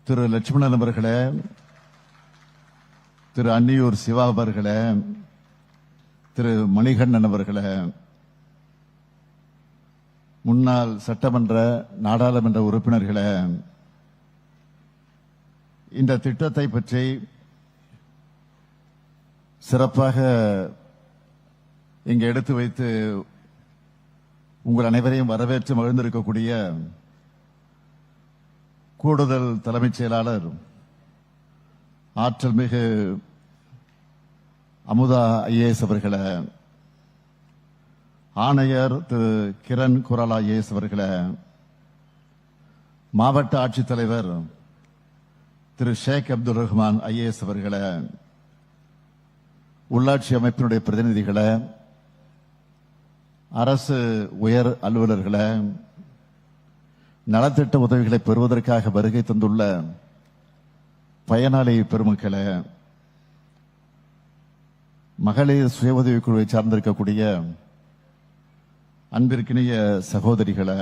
திரு லட்சுமணன் அவர்களே, திரு அன்னியூர் சிவா அவர்களே, திரு மணிகண்டன் அவர்களே, முன்னாள் சட்டமன்ற நாடாளுமன்ற உறுப்பினர்களே, இந்த திட்டத்தை பற்றி சிறப்பாக இங்கு எடுத்து வைத்து உங்கள் அனைவரையும் வரவேற்று மகிழ்ந்திருக்கக்கூடிய கூடுதல் தலைமைச் செயலாளர் ஆற்றல் மிகு அமுதா ஐஏஎஸ் அவர்களே, ஆணையர் திரு கிரண் குராலா ஐஏஎஸ் அவர்களே, மாவட்ட ஆட்சித்தலைவர் திரு ஷேக் அப்துல் ரஹ்மான் ஐஏஎஸ் அவர்களே, உள்ளாட்சி அமைப்பினுடைய பிரதிநிதிகளே, அரசு உயர் அலுவலர்களே, நலத்திட்ட உதவிகளை பெறுவதற்காக வருகை தந்துள்ள பயனாளி பெருமக்களே, மகளிர் சுய உதவிக் குழுவை சார்ந்திருக்கக்கூடிய அன்பிற்கினிய சகோதரிகளே,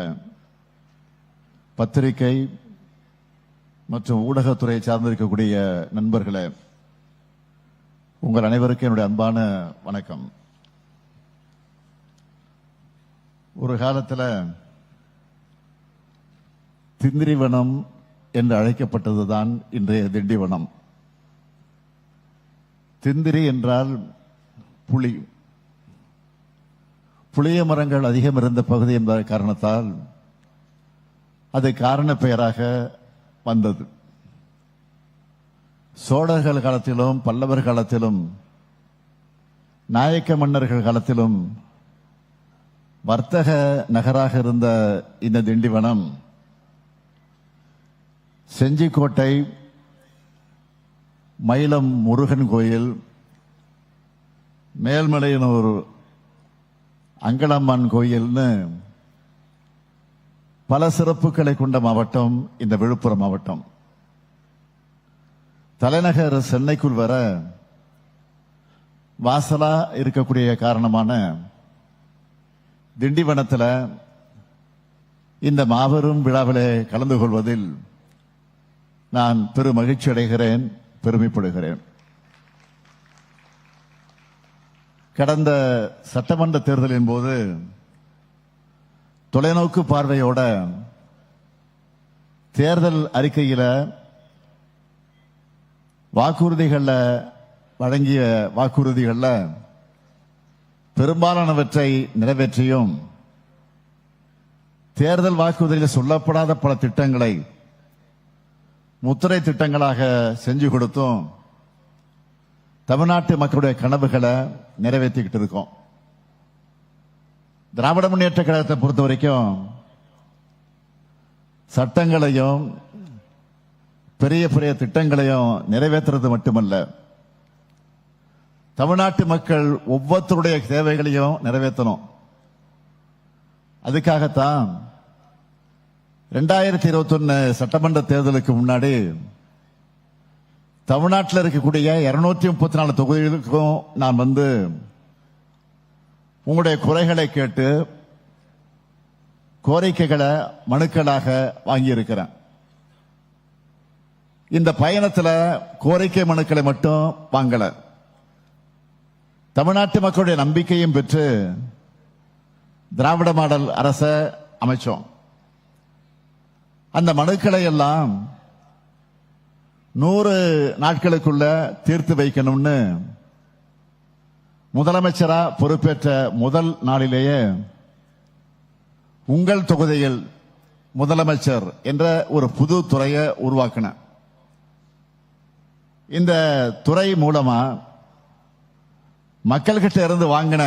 பத்திரிகை மற்றும் ஊடகத்துறையை சார்ந்திருக்கக்கூடிய நண்பர்களே, உங்கள் அனைவருக்கும் என்னுடைய அன்பான வணக்கம். ஒரு காலத்தில் திந்திரிவனம் என்று அழைக்கப்பட்டதுதான் இன்றைய திண்டிவனம். திந்திரி என்றால் புளி. புளிய மரங்கள் அதிகம் இருந்த பகுதி என்ற காரணத்தால் அது காரண பெயராக வந்தது. சோழர்கள் காலத்திலும் பல்லவர் காலத்திலும் நாயக்க மன்னர்கள் காலத்திலும் வர்த்தக நகராக இருந்த இந்த திண்டிவனம் செஞ்சிக்கோட்டை, மயிலம் முருகன் கோயில், மேல்மலையனூர் அங்கலம்மான் கோயில்னு பல சிறப்புகளை கொண்ட மாவட்டம் இந்த விழுப்புரம் மாவட்டம். தலைநகர் சென்னைக்குள் வர வாசலா இருக்கக்கூடிய காரணமான திண்டிவனத்தில் இந்த மாபெரும் விழாவிலே கலந்து கொள்வதில் நான் பெரும் மகிழ்ச்சி அடைகிறேன், பெருமைப்படுகிறேன். கடந்த சட்டமன்ற தேர்தலின் போது தொலைநோக்கு பார்வையோட தேர்தல் அறிக்கையில வழங்கிய வாக்குறுதிகள்ல பெரும்பாலானவற்றை நிறைவேற்றியும் தேர்தல் வாக்குறுதியில் சொல்லப்படாத பல திட்டங்களை முத்திரை திட்டங்களாக செஞ்சு கொடுத்தும் தமிழ்நாட்டு மக்களுடைய கனவுகளை நிறைவேற்றிக்கிட்டு இருக்கோம். திராவிட முன்னேற்ற கழகத்தை பொறுத்த வரைக்கும் சட்டங்களையும் பெரிய பெரிய திட்டங்களையும் நிறைவேற்றுறது மட்டுமல்ல, தமிழ்நாட்டு மக்கள் ஒவ்வொருத்தருடைய தேவைகளையும் நிறைவேற்றணும். அதுக்காகத்தான் 2021 சட்டமன்ற தேர்தலுக்கு முன்னாடி தமிழ்நாட்டில் இருக்கக்கூடிய 234 தொகுதிகளுக்கும் நான் வந்து உங்களுடைய குறைகளை கேட்டு கோரிக்கைகளை மனுக்களாக வாங்கியிருக்கிறேன். இந்த பயணத்தில் கோரிக்கை மனுக்களை மட்டும் வாங்கல, தமிழ்நாட்டு மக்களுடைய நம்பிக்கையும் பெற்று திராவிட மாடல் அரசை அமைச்சோம். அந்த மனுக்களை எல்லாம் 100 நாட்களுக்குள்ள தீர்த்து வைக்கணும்னு முதலமைச்சரா பொறுப்பேற்ற முதல் நாளிலேயே உங்கள் தொகுதியில் முதலமைச்சர் என்ற ஒரு புது துறையை உருவாக்கின. இந்த துறை மூலமா மக்கள்கிட்ட இருந்து வாங்கின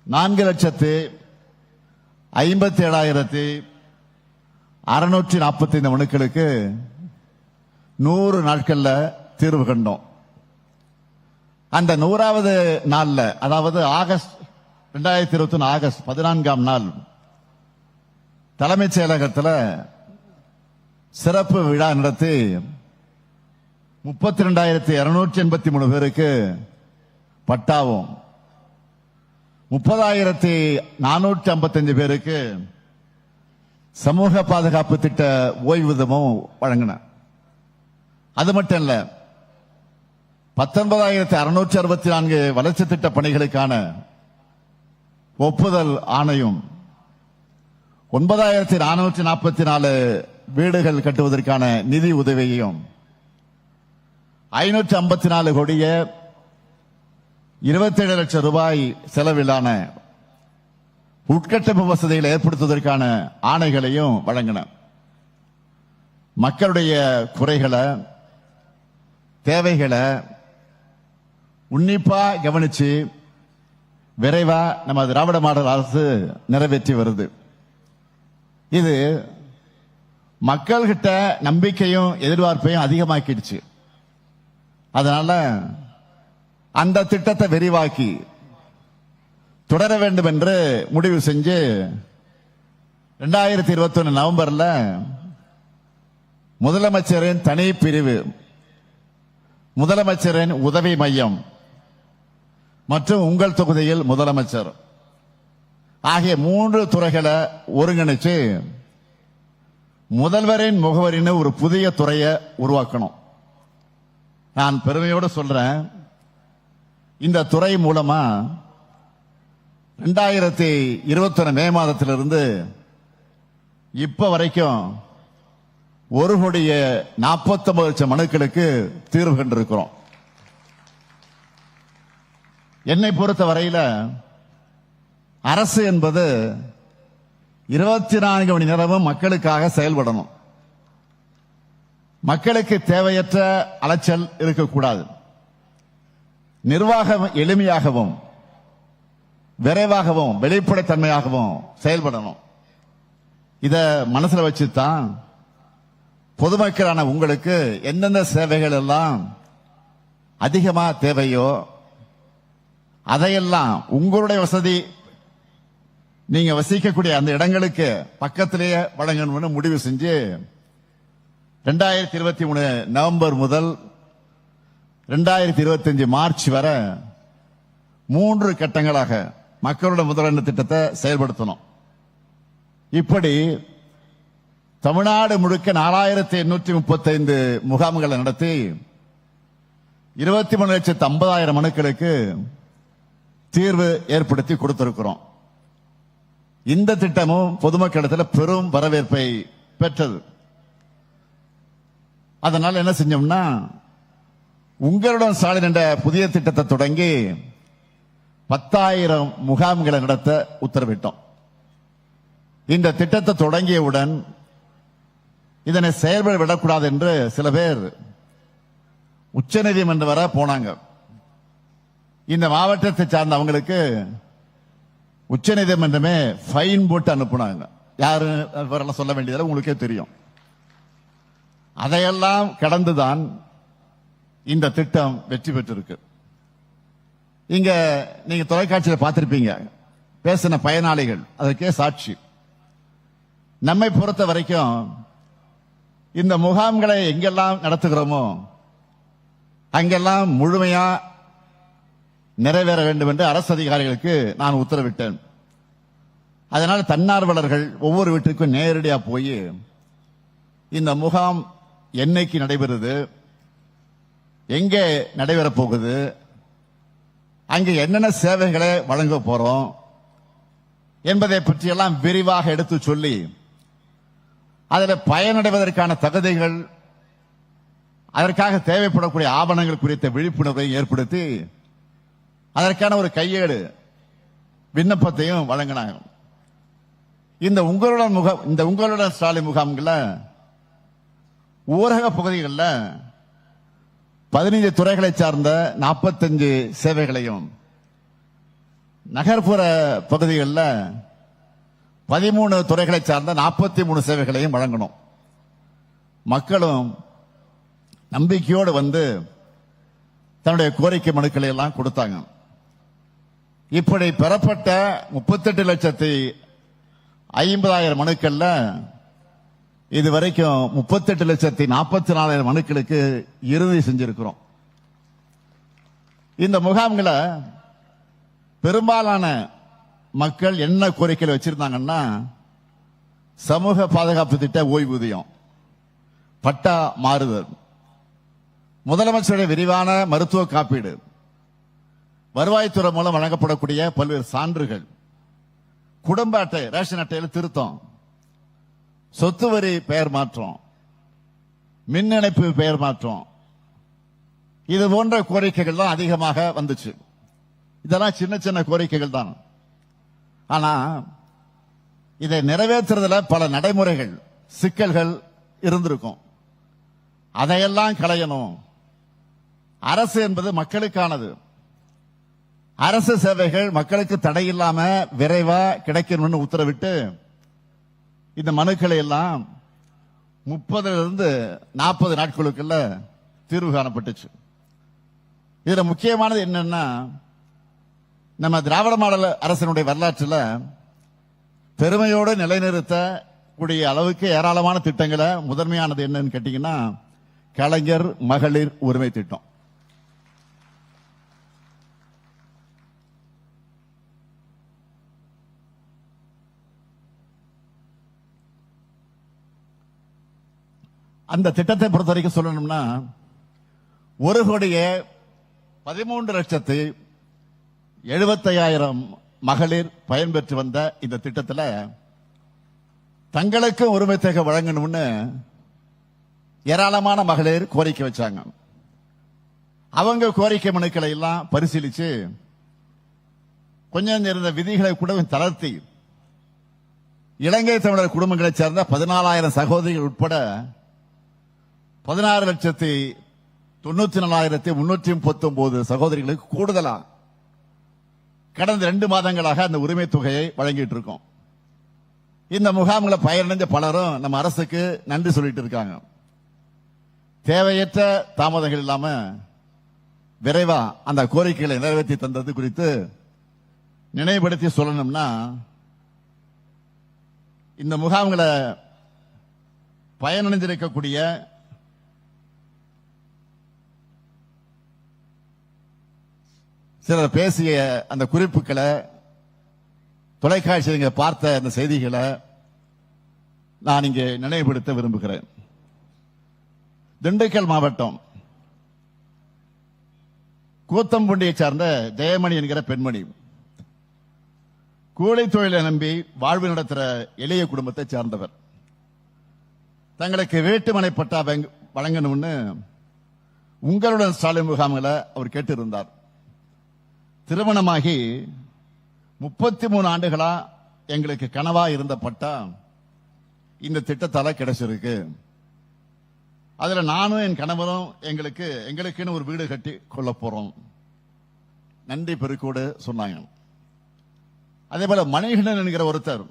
4,57,645 மனுக்களுக்கு 100 நாட்கள்ல தீர்வு கண்டோம். அந்த 100வது நாள்ல, அதாவது 2021 ஆகஸ்ட் 14ஆம் நாள் தலைமைச் செயலகத்தில் சிறப்பு விழா நடத்தி 32,283 பேருக்கு பட்டாவும் 30,455 பேருக்கு சமூக பாதுகாப்பு திட்ட ஓய்வூதியமும் வழங்கின. அது மட்டும் இல்ல, 19,664 வளர்ச்சி திட்ட பணிகளுக்கான ஒப்புதல் ஆணையும், 9,444 வீடுகள் கட்டுவதற்கான நிதி உதவியையும், 554 கோடியே 27 லட்சம் ரூபாய் செலவிலான உட்கட்டமைப்பு வசதிகளை ஏற்படுத்துவதற்கான ஆணைகளையும் வழங்கின. மக்களுடைய குறைகளை, தேவைகளை உன்னிப்பா கவனிச்சு விரைவா நம்ம திராவிட மாடல் அரசு நிறைவேற்றி வருது. இது மக்கள்கிட்ட நம்பிக்கையும் எதிர்பார்ப்பையும் அதிகமாக்கிடுச்சு. அதனால அந்த திட்டத்தை விரிவாக்கி தொடர வேண்டும் என்று முடிவு செஞ்சு 2021 நவம்பர்ல முதலமைச்சரின் தனி பிரிவு, முதலமைச்சரின் உதவி மையம் மற்றும் உங்கள் தொகுதியில் முதலமைச்சர் ஆகிய 3 துறைகளை ஒருங்கிணைச்சு முதல்வரின் முகவரின்னு ஒரு புதிய துறையை உருவாக்கணும். நான் பெருமையோடு சொல்றேன், இந்த துறை மூலமா 2021 மே மாதத்திலிருந்து இப்ப வரைக்கும் 1,49 லட்சம் மனுக்களுக்கு தீர்வு கண்டிருக்கிறோம். என்னை பொறுத்த வரையில அரசு என்பது 24 மணி நேரமும் மக்களுக்காக செயல்படணும். மக்களுக்கு தேவையற்ற அலைச்சல் இருக்கக்கூடாது. நிர்வாகம் எளிமையாகவும் விரைவாகவும் வெளிப்படைத்தன்மையாகவும் செயல்படணும். இத மனசுல வச்சுதான் பொதுமக்களான உங்களுக்கு எந்தெந்த சேவைகள் எல்லாம் அதிகமா தேவையோ அதையெல்லாம் உங்களுடைய வசதி, நீங்க வசிக்கக்கூடிய அந்த இடங்களுக்கு பக்கத்திலேயே வழங்கணும்னு முடிவு செஞ்சு 2023 நவம்பர் முதல் 2025 மார்ச் வரை 3 கட்டங்களாக மக்களோட முதலீடு திட்டத்தை செயல்படுத்தணும். இப்படி தமிழ்நாடு முழுக்க 4,835 முகாம்களை நடத்தி 23,50,000 மனுக்களுக்கு தீர்வு ஏற்படுத்தி கொடுத்திருக்கிறோம். இந்த திட்டமும் பொதுமக்களிடத்தில் பெரும் வரவேற்பை பெற்றது. அதனால என்ன செஞ்சோம்னா, உங்களுடன் ஸ்டாலின் என்ற புதிய திட்டத்தை தொடங்கி 10,000 முகாம்களை நடத்த உத்தரவிட்டோம். இந்த திட்டத்தை தொடங்கியவுடன் இதனை செயல்பட விடக்கூடாது என்று சில பேர் உச்சநீதிமன்றம் வரை போனாங்க. இந்த மாவட்டத்தை சார்ந்த அவங்களுக்கு உச்சநீதிமன்றமே ஃபைன் போட்டு அனுப்புனாங்க. யாரு வரலாம் சொல்ல வேண்டியதில்லை, உங்களுக்கே தெரியும். அதையெல்லாம் கடந்துதான் இந்த திட்டம் வெற்றி பெற்றிருக்கு. இங்க நீங்க தொலைக்காட்சியில் பார்த்திருப்பீங்க, பேசின பயனாளிகள் அதற்கே சாட்சி. நம்மை பொறுத்த வரைக்கும் இந்த முகாம்களை எங்கெல்லாம் நடத்துகிறோமோ அங்கெல்லாம் முழுமையா நிறைவேற வேண்டும் என்று அரசு அதிகாரிகளுக்கு நான் உத்தரவிட்டேன். அதனால் தன்னார்வலர்கள் ஒவ்வொரு வீட்டுக்கும் நேரடியா போய் இந்த முகாம் என்னைக்கு நடைபெறுது, எங்கே நடைபெறப் போகுது, அங்கே என்னென்ன சேவைகளை வழங்க போறோம் என்பதை பற்றியெல்லாம் விரிவாக எடுத்து சொல்லி அதில் பயனடைவதற்கான தகுதிகள், அதற்காக தேவைப்படக்கூடிய ஆவணங்கள் குறித்த விழிப்புணர்வை ஏற்படுத்தி அதற்கான ஒரு கையேடு விண்ணப்பத்தையும் வழங்கினாங்க. இந்த உங்களுடன் ஸ்டாலின் முகாம்கள ஊரக பகுதிகளில் 15 துறைகளை சார்ந்த 45 சேவைகளையும், நகர்ப்புற பகுதிகளில் 13 துறைகளை சார்ந்த 43 சேவைகளையும் வழங்கணும். மக்களும் நம்பிக்கையோடு வந்து தன்னுடைய கோரிக்கை மனுக்களை எல்லாம் கொடுத்தாங்க. இப்படி பெறப்பட்ட 38,50,000 மனுக்கள்ல இதுவரைக்கும் 38,44,000 மனுக்களுக்கு இறுதி செஞ்சிருக்கிறோம். இந்த முகாம்களை பெரும்பாலான மக்கள் என்ன கோரிக்கைகள் வச்சிருந்தாங்கன்னா, சமூக பாதுகாப்பு திட்ட ஓய்வூதியம், பட்டா மாறுதல், முதலமைச்சருடைய விரிவான மருத்துவ காப்பீடு, வருவாய்த்துறை மூலம் வழங்கப்படக்கூடிய பல்வேறு சான்றுகள், குடும்ப அட்டை ரேஷன் அட்டையில் திருத்தம், சொத்து வரி பெயர் மாற்றம், மின் இணைப்பு பெயர் மாற்றம், இது போன்ற கோரிக்கைகள் தான் அதிகமாக வந்துச்சு. இதெல்லாம் சின்ன சின்ன கோரிக்கைகள் தான். ஆனா இதை நிறைவேற்றுறதுல பல நடைமுறைகள் சிக்கல்கள் இருந்திருக்கும். அதையெல்லாம் களையணும். அரசு என்பது மக்களுக்கானது. அரசு சேவைகள் மக்களுக்கு தடையில்லாம விரைவா கிடைக்கணும்னு உத்தரவிட்டு இந்த மனுக்களை எல்லாம் 30 40 நாட்களுக்குள்ள தீர்வு காணப்பட்டுச்சு. இதுல முக்கியமானது என்னன்னா, நம்ம திராவிட மாடல் அரசினுடைய வரலாற்றில் பெருமையோடு நிலைநிறுத்தக்கூடிய அளவுக்கு ஏராளமான திட்டங்களை முதன்மையானது என்னன்னு கேட்டீங்கன்னா, கலைஞர் மகளிர் உரிமை திட்டம். அந்த திட்டத்தை பொறுத்த வரைக்கும் சொல்லணும்னா, 1,13,75,000 மகளிர் பயன்பெற்று வந்த இந்த திட்டத்தில் தங்களுக்கு உரிமை தொகை வழங்கணும்னு ஏராளமான மகளிர் கோரிக்கை வச்சாங்க. அவங்க கோரிக்கை மனுக்களை எல்லாம் பரிசீலிச்சு கொஞ்சம் இருந்த விதிகளை கூட தளர்த்தி இலங்கை தமிழர் குடும்பங்களைச் சேர்ந்த 14,000 சகோதரிகள் உட்பட 16,94,339 சகோதரிகளுக்கு கூடுதலா கடந்த 2 மாதங்களாக அந்த உரிமை தொகையை வழங்கிட்டு இருக்கோம். இந்த முகாம்களை பயனடைந்த பலரும் நம்ம அரசுக்கு நன்றி சொல்லிட்டு இருக்காங்க. தேவையற்ற தாமதங்கள் இல்லாம விரைவா அந்த கோரிக்கைகளை நிறைவேற்றி தந்தது குறித்து நினைவுபடுத்தி சொல்லணும்னா, இந்த முகாம்களை பயனடைந்திருக்கக்கூடிய சிலர் பேசிய அந்த குறிப்புகளை, தொலைக்காட்சியில் பார்த்த அந்த செய்திகளை நான் இங்கே நினைவுபடுத்த விரும்புகிறேன். திண்டுக்கல் மாவட்டம் கூத்தம்புண்டியை சார்ந்த ஜெயமணி என்கிற பெண்மணி கூலி தொழிலை நம்பி வாழ்வு நடத்துகிற எளிய குடும்பத்தை சார்ந்தவர். தங்களுக்கு வீட்டுமனை பட்டா வழங்கணும்னு உங்களுடன் ஸ்டாலின் முகாம்களை அவர் கேட்டிருந்தார். திருமணமாகி 33 ஆண்டுகளா எங்களுக்கு கனவா இருந்த பட்டா இந்த திட்டத்தால கிடைச்சிருக்கு. அதுல நானும் என் கணவரும் எங்களுக்குன்னு ஒரு வீடு கட்டி கொள்ள போறோம், நன்றி பெருக்கோடு சொன்னாங்க. அதே போல மணிகண்டன் என்கிற ஒருத்தர்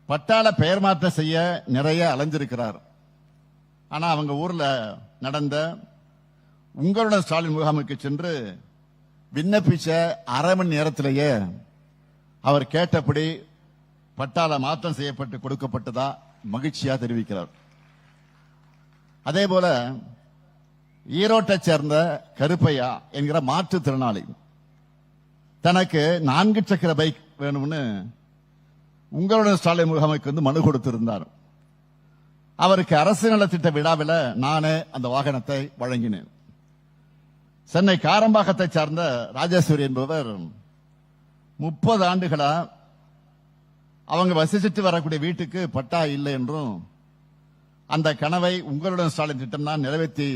பட்டால பெயர் மாற்றம் செய்ய நிறைய அலைஞ்சிருக்கிறார். ஆனா அவங்க ஊர்ல நடந்த உங்களுடன் ஸ்டாலின் முகாமுக்கு சென்று விண்ணப்பிச்ச அரை மணி நேரத்திலேயே அவர் கேட்டபடி பட்டாள மாற்றம் செய்யப்பட்டு கொடுக்கப்பட்டதா மகிழ்ச்சியா தெரிவிக்கிறார். அதே போல ஈரோட்டை சேர்ந்த கருப்பையா என்கிற மாற்றுத்திறனாளி தனக்கு 4 சக்கர பைக் வேணும்னு உங்களுடன் ஸ்டாலின் முகாமுக்கு மனு கொடுத்திருந்தார். அவருக்கு அரசு நலத்திட்ட விழாவில் நானே அந்த வாகனத்தை வழங்கினேன். சென்னை காரம்பாக்கத்தை சார்ந்த ராஜேஸ்வரி என்பவர் 30 ஆண்டுகளா அவங்க வசிச்சுட்டு வரக்கூடிய வீட்டுக்கு பட்டா இல்லை என்றும் அந்த கனவை உங்களுடன் ஸ்டாலின் திட்டம் தான் நிறைவேற்றி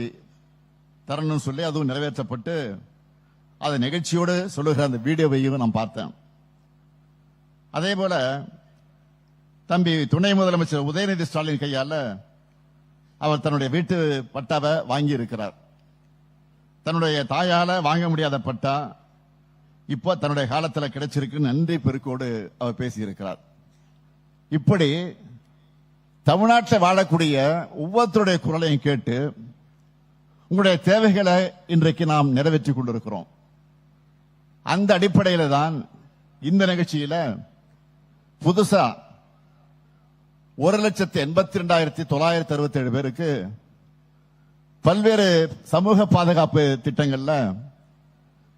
தரணும் சொல்லி அதுவும் நிறைவேற்றப்பட்டு அதை நிகழ்ச்சியோடு சொல்லுகிற அந்த வீடியோவையும் நான் பார்த்தேன். அதே போல தம்பி துணை முதலமைச்சர் உதயநிதி ஸ்டாலின் கையால அவர் தன்னுடைய வீட்டு பட்டாவை வாங்கி இருக்கிறார். தன்னுடைய தாயால வாங்க முடியாத பட்டா இப்போ தன்னுடைய காலத்தில் கிடைச்சிருக்கு, நன்றி பெருக்கோடு அவர் பேசியிருக்கிறார். இப்படி தமிழ்நாட்டில் வாழக்கூடிய ஒவ்வொருத்தருடைய குரலையும் கேட்டு உங்களுடைய தேவைகளை இன்றைக்கு நாம் நிறைவேற்றி கொண்டிருக்கிறோம். அந்த அடிப்படையில் தான் இந்த நிகழ்ச்சியில புதுசா 1,82,967 பேருக்கு பல்வேறு சமூக பாதுகாப்பு திட்டங்கள்ல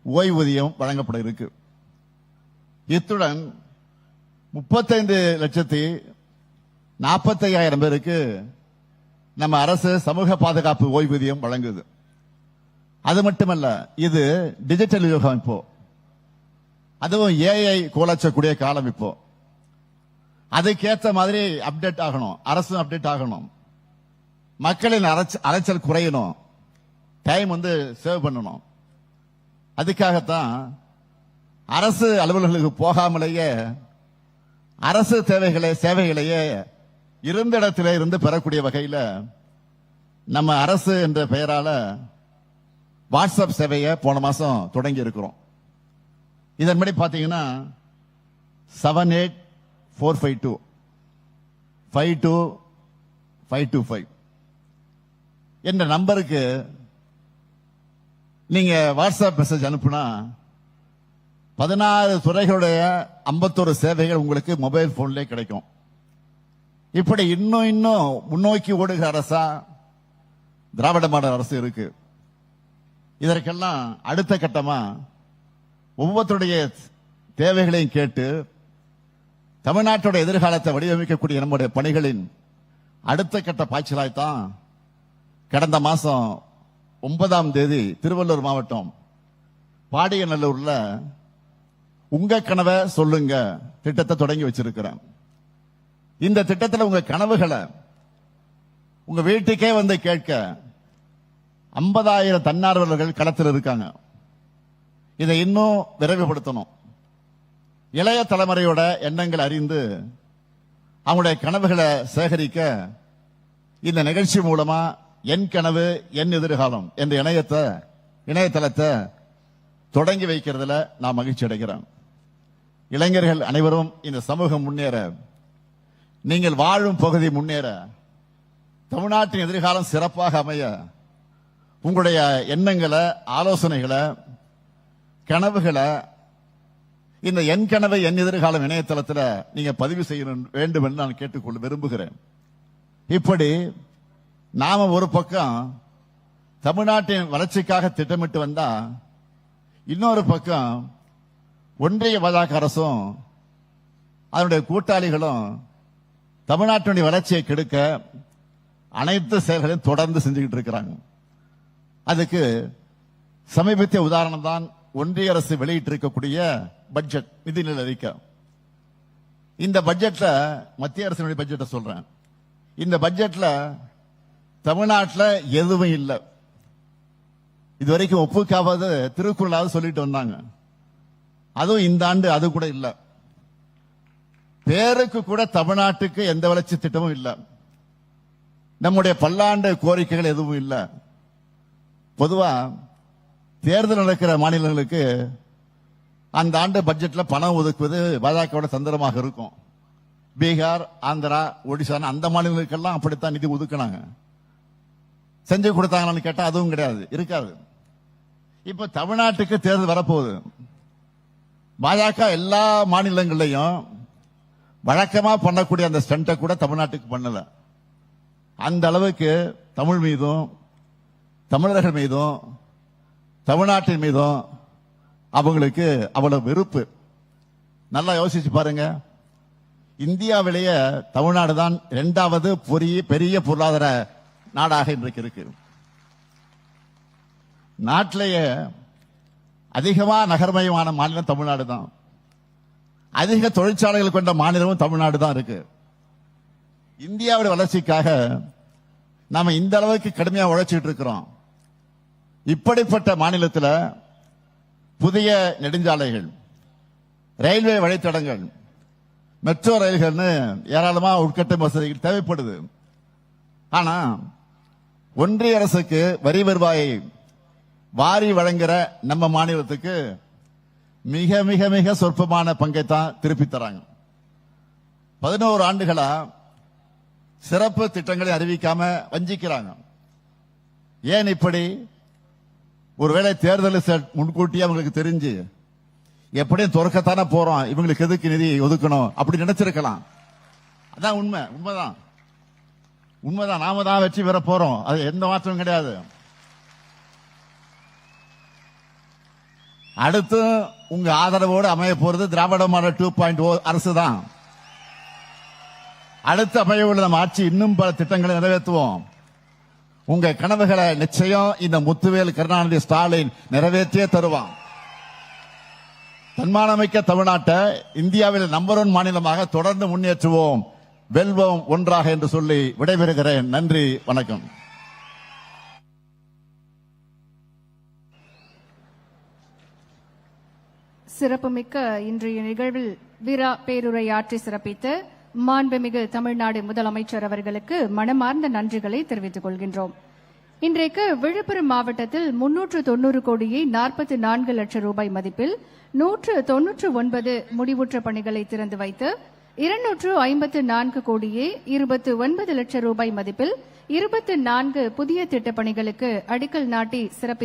ஓய்வூதியம் வழங்கப்பட இருக்கு. இத்துடன் 45,000 பேருக்கு நம்ம அரசு சமூக பாதுகாப்பு ஓய்வூதியம் வழங்குது. அது மட்டுமல்ல, இது டிஜிட்டல் யுகம். இப்போ அதுவும் ஏஐ கோலச்சக்கூடிய காலம். இப்போ அதுக்கேற்ற மாதிரி அப்டேட் ஆகணும், அரசும் அப்டேட் ஆகணும், மக்களின் அலைச்சல் குறையணும், டைம் சேவ் பண்ணணும். அதுக்காகத்தான் அரசு அலுவலர்களுக்கு போகாமலேயே அரசு சேவைகளையே இருந்த இடத்திலே இருந்து பெறக்கூடிய வகையில் நம்ம அரசு என்ற பெயரால வாட்ஸ்அப் சேவையை போன மாசம் தொடங்கி இருக்கிறோம். இதன்படி பாத்தீங்கன்னா 7845252525 என்ற நம்பருக்கு நீங்க வாட்ஸ்அப் மெசேஜ் அனுப்புனா 16 துறைகளுடைய 51 சேவைகள் உங்களுக்கு மொபைல் போன்லேயே கிடைக்கும். இப்படி இன்னும் முன்னோக்கி ஓடுகிற அரசா திராவிட மாடல் அரசு இருக்கு. இதற்கெல்லாம் அடுத்த கட்டமா ஒவ்வொருத்தருடைய தேவைகளையும் கேட்டு தமிழ்நாட்டோட எதிர்காலத்தை வடிவமைக்கக்கூடிய நம்முடைய பணிகளின் அடுத்த கட்ட பாய்ச்சலாய்த்தான் கடந்த மாசம் 9ஆம் தேதி திருவள்ளூர் மாவட்டம் பாடியநல்லூர்ல உங்க கனவை சொல்லுங்க திட்டத்தை தொடங்கி வச்சிருக்கிறேன். இந்த திட்டத்தில் உங்க கனவுகளை உங்க வீட்டுக்கே கேட்க 50,000 தன்னார்வலர்கள் களத்தில் இருக்காங்க. இதை இன்னும் விரைவுபடுத்தணும். இளைய தலைமுறையோட எண்ணங்கள் அறிந்து அவங்களுடைய கனவுகளை சேகரிக்க இந்த நிகழ்ச்சி மூலமா என் கனவு என் எதிர்காலம் என்ற இணையதளத்தை தொடங்கி வைக்கிறதுல நான் மகிழ்ச்சி அடைகிறேன். இளைஞர்கள் அனைவரும் இந்த சமூகம் முன்னேற, நீங்கள் வாழும் பகுதி முன்னேற, தமிழ்நாட்டின் எதிர்காலம் சிறப்பாக அமைய உங்களுடைய எண்ணங்களை, ஆலோசனைகளை, கனவுகளை இந்த என் கனவு என் எதிர்காலம் இணையதளத்தில் நீங்க பதிவு செய்ய வேண்டும் என்று நான் கேட்டுக்கொள்ள விரும்புகிறேன். இப்படி நாம ஒரு பக்கம் தமிழ்நாட்டின் வளர்ச்சிக்காக திட்டமிட்டு வந்தா, இன்னொரு பக்கம் ஒன்றிய பாஜக அரசும் அதனுடைய கூட்டாளிகளும் தமிழ்நாட்டினுடைய வளர்ச்சியை கெடுக்க அனைத்து செயல்களையும் தொடர்ந்து செஞ்சுக்கிட்டு இருக்கிறாங்க. அதுக்கு சமீபத்திய உதாரணம் தான் ஒன்றிய அரசு வெளியிட்டிருக்கக்கூடிய பட்ஜெட், நிதிநிலை அறிக்கை. இந்த பட்ஜெட்ல மத்திய அரசினுடைய பட்ஜெட்டை சொல்றேன். இந்த பட்ஜெட்ல தமிழ்நாட்டில் எதுவும் இல்லை. இதுவரைக்கும் ஒப்புக்காவது திருக்குறளாவது சொல்லிட்டு வந்தாங்க. அதுவும் இந்த ஆண்டு அது கூட இல்லை. பேருக்கு கூட தமிழ்நாட்டுக்கு எந்த வளர்ச்சி திட்டமும் இல்லை. நம்முடைய பல்லாண்டு கோரிக்கைகள் எதுவும் இல்லை. பொதுவா தேர்தல் நடக்கிற மாநிலங்களுக்கு அந்த ஆண்டு பட்ஜெட்ல பணம் ஒதுக்குவது பாஜகவோட தந்திரமாக இருக்கும். பீகார், ஆந்திரா, ஒடிசா அந்த மாநிலங்களுக்கெல்லாம் அப்படித்தான் நிதி ஒதுக்கினாங்க. செஞ்சு கொடுத்தாங்கன்னு கேட்டா அதுவும் கிடையாது, இருக்காது. இப்ப தமிழ்நாட்டுக்கு தேர்தல் வரப்போகுது. பாஜக எல்லா மாநிலங்களையும் வழக்கமா பண்ணக்கூடிய அந்த ஸ்டண்டை கூட தமிழ்நாட்டுக்கு பண்ணல. அந்த அளவுக்கு தமிழ் மீதும் தமிழர்கள் மீதும் தமிழ்நாட்டின் மீதும் அவங்களுக்கு அவ்வளவு வெறுப்பு. நல்லா யோசிச்சு பாருங்க. இந்தியாவிலேயே தமிழ்நாடு தான் 2வது பெரிய பொருளாதார நாடாக இன்றைக்கு இருக்கு. நாட்டிலேயே அதிகமா நகர்மயமான மாநிலம் தமிழ்நாடு தான். அதிக தொழிற்சாலைகள் கொண்ட மாநிலமும் தமிழ்நாடு தான் இருக்கு. இந்தியாவுடைய வளர்ச்சிக்காக நாம இந்த அளவுக்கு கடுமையா உழைச்சிட்டு இருக்கிறோம். இப்படிப்பட்ட மாநிலத்தில் புதிய நெடுஞ்சாலைகள், ரயில்வே வழித்தடங்கள், மெட்ரோ ரயில்கள்னு ஏராளமா உட்கட்ட வசதிகள் தேவைப்படுது. ஆனா ஒன்றிய அரசுக்கு வரி வருவாயை வாரி வழங்குற நம்ம மாநிலத்துக்கு மிக மிக மிக சொற்பமான பங்கை தான் திருப்பி தராங்க. 11 ஆண்டுகளா சிறப்பு திட்டங்களை அறிவிக்காம வஞ்சிக்கிறாங்க. ஏன் இப்படி? ஒருவேளை தேர்தல் முன்கூட்டியே அவங்களுக்கு தெரிஞ்சு எப்படியும் துறக்கத்தானே போறோம், இவங்களுக்கு எதுக்கு நிதி ஒதுக்கணும் அப்படி நினைச்சிருக்கலாம். அதான் உண்மைதான். நாம தான் வெற்றி பெற போறோம், அது எந்த மாற்றமும் கிடையாது. அடுத்து உங்க ஆதரவோடு அமைய போறது திராவிட மாடல் 2.0 அரசு தான். அடுத்த அமையவுள்ள நம் ஆட்சி இன்னும் பல திட்டங்களை நிறைவேற்றுவோம். உங்க கனவுகளை நிச்சயம் இந்த முத்துவேல் கருணாநிதி ஸ்டாலின் நிறைவேற்றியே தருவான். தன்மானமிக்க தமிழ்நாட்டை இந்தியாவில் நம்பர் 1 மாநிலமாக தொடர்ந்து முன்னேற்றுவோம். வெல்வோம் ஒன்றாக என்று சொல்லி விடைபெறுகிறேன். நன்றி, வணக்கம். சிறப்புமிக்க இன்றைய நிகழ்வில் விரா பேருரையாற்றி சிறப்பித்த மாண்புமிகு தமிழ்நாடு முதலமைச்சர் அவர்களுக்கு மனமார்ந்த நன்றிகளை தெரிவித்துக் கொள்கின்றோம். இன்றைக்கு விழுப்புரம் மாவட்டத்தில் 390 கோடியே 44 லட்சம் ரூபாய் மதிப்பில் 199 முடிவுற்ற பணிகளை திறந்து வைத்து 254 கோடியே 29 லட்சம் ரூபாய் மதிப்பில் 24 புதிய திட்டப்பணிகளுக்கு அடிக்கல் நாட்டி சிறப்பு